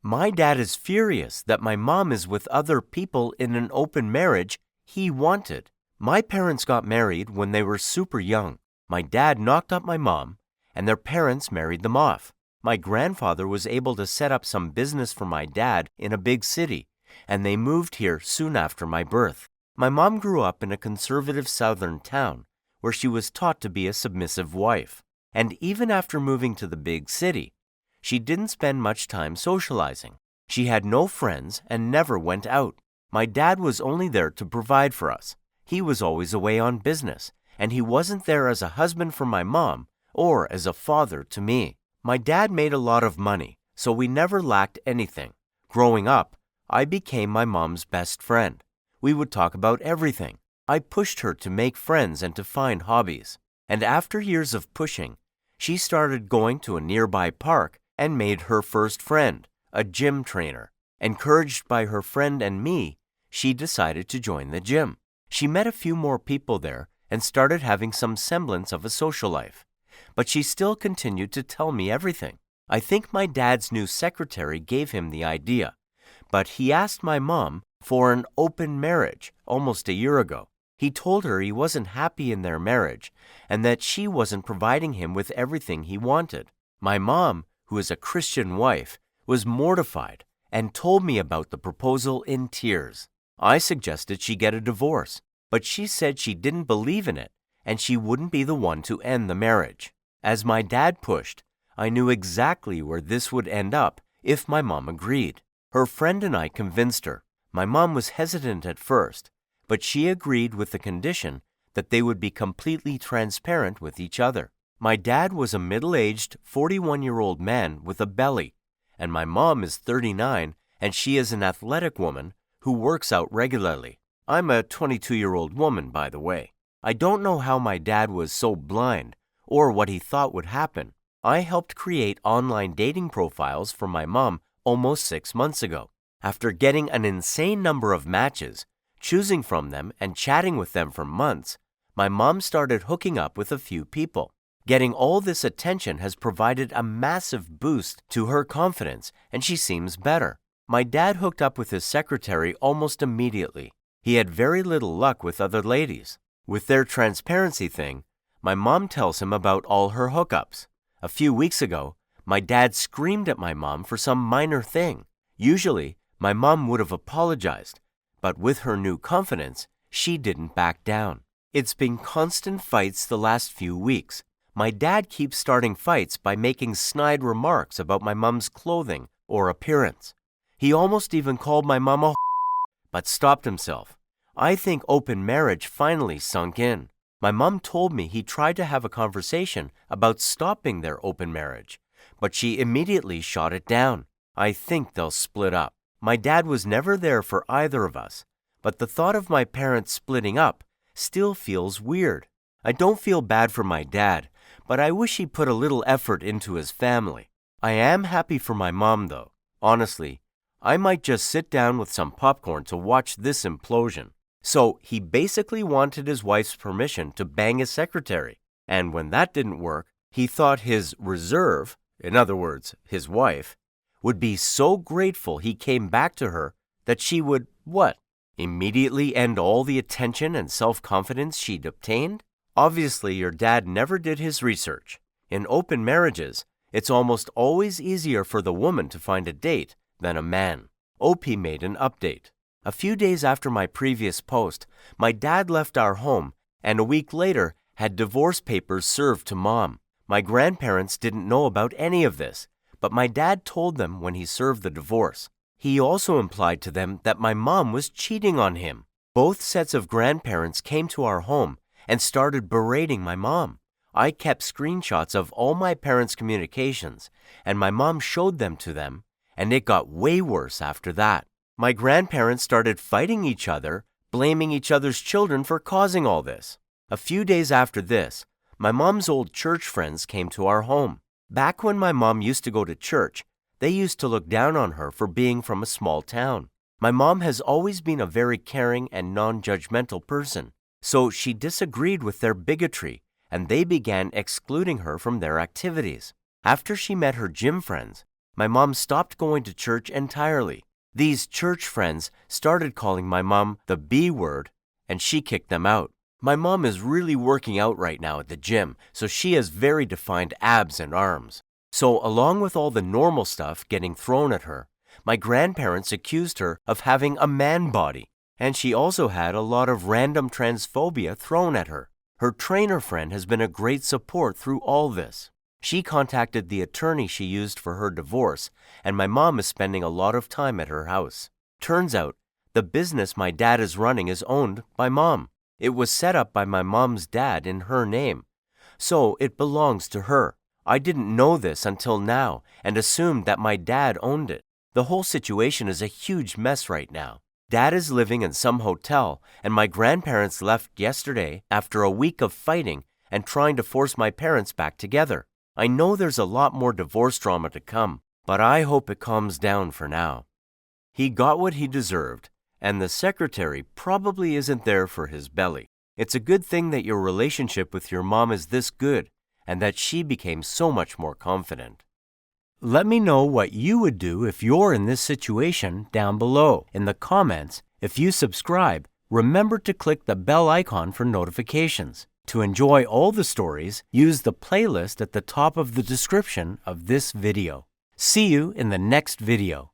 My dad is furious that my mom is with other people in an open marriage he wanted. My parents got married when they were super young. My dad knocked up my mom, and their parents married them off. My grandfather was able to set up some business for my dad in a big city, and they moved here soon after my birth. My mom grew up in a conservative southern town where she was taught to be a submissive wife. And even after moving to the big city, she didn't spend much time socializing. She had no friends and never went out. My dad was only there to provide for us. He was always away on business, and he wasn't there as a husband for my mom or as a father to me. My dad made a lot of money, so we never lacked anything. Growing up, I became my mom's best friend. We would talk about everything. I pushed her to make friends and to find hobbies. And after years of pushing, she started going to a nearby park and made her first friend, a gym trainer. Encouraged by her friend and me, she decided to join the gym. She met a few more people there and started having some semblance of a social life. But she still continued to tell me everything. I think my dad's new secretary gave him the idea, but he asked my mom for an open marriage almost a year ago. He told her he wasn't happy in their marriage and that she wasn't providing him with everything he wanted. My mom, who is a Christian wife, was mortified and told me about the proposal in tears. I suggested she get a divorce, but she said she didn't believe in it and she wouldn't be the one to end the marriage. As my dad pushed, I knew exactly where this would end up if my mom agreed. Her friend and I convinced her. My mom was hesitant at first, but she agreed with the condition that they would be completely transparent with each other. My dad was a middle-aged, 41-year-old man with a belly, and my mom is 39, and she is an athletic woman who works out regularly. I'm a 22-year-old woman, by the way. I don't know how my dad was so blind or what he thought would happen. I helped create online dating profiles for my mom almost 6 months ago. After getting an insane number of matches, choosing from them and chatting with them for months, my mom started hooking up with a few people. Getting all this attention has provided a massive boost to her confidence, and she seems better. My dad hooked up with his secretary almost immediately. He had very little luck with other ladies. With their transparency thing, my mom tells him about all her hookups. A few weeks ago, my dad screamed at my mom for some minor thing. Usually, my mom would have apologized, but with her new confidence, she didn't back down. It's been constant fights the last few weeks. My dad keeps starting fights by making snide remarks about my mom's clothing or appearance. He almost even called my mom a but stopped himself. I think open marriage finally sunk in. My mom told me he tried to have a conversation about stopping their open marriage, but she immediately shot it down. I think they'll split up. My dad was never there for either of us, but the thought of my parents splitting up still feels weird. I don't feel bad for my dad, but I wish he put a little effort into his family. I am happy for my mom, though. Honestly, I might just sit down with some popcorn to watch this implosion. So he basically wanted his wife's permission to bang his secretary. And when that didn't work, he thought his reserve, in other words, his wife, would be so grateful he came back to her that she would, what? Immediately end all the attention and self-confidence she'd obtained? Obviously, your dad never did his research. In open marriages, it's almost always easier for the woman to find a date than a man. OP made an update. A few days after my previous post, my dad left our home and a week later had divorce papers served to mom. My grandparents didn't know about any of this, but my dad told them when he served the divorce. He also implied to them that my mom was cheating on him. Both sets of grandparents came to our home and started berating my mom. I kept screenshots of all my parents' communications, and my mom showed them to them, and it got way worse after that. My grandparents started fighting each other, blaming each other's children for causing all this. A few days after this, my mom's old church friends came to our home. Back when my mom used to go to church, they used to look down on her for being from a small town. My mom has always been a very caring and non-judgmental person, so she disagreed with their bigotry, and they began excluding her from their activities. After she met her gym friends, my mom stopped going to church entirely. These church friends started calling my mom the B word, and she kicked them out. My mom is really working out right now at the gym, so she has very defined abs and arms. So along with all the normal stuff getting thrown at her, my grandparents accused her of having a man body, and she also had a lot of random transphobia thrown at her. Her trainer friend has been a great support through all this. She contacted the attorney she used for her divorce, and my mom is spending a lot of time at her house. Turns out, the business my dad is running is owned by Mom. It was set up by my mom's dad in her name, so it belongs to her. I didn't know this until now and assumed that my dad owned it. The whole situation is a huge mess right now. Dad is living in some hotel, and my grandparents left yesterday after a week of fighting and trying to force my parents back together. I know there's a lot more divorce drama to come, but I hope it calms down for now. He got what he deserved, and the secretary probably isn't there for his belly. It's a good thing that your relationship with your mom is this good and that she became so much more confident. Let me know what you would do if you're in this situation down below in the comments. If you subscribe, remember to click the bell icon for notifications. To enjoy all the stories, use the playlist at the top of the description of this video. See you in the next video.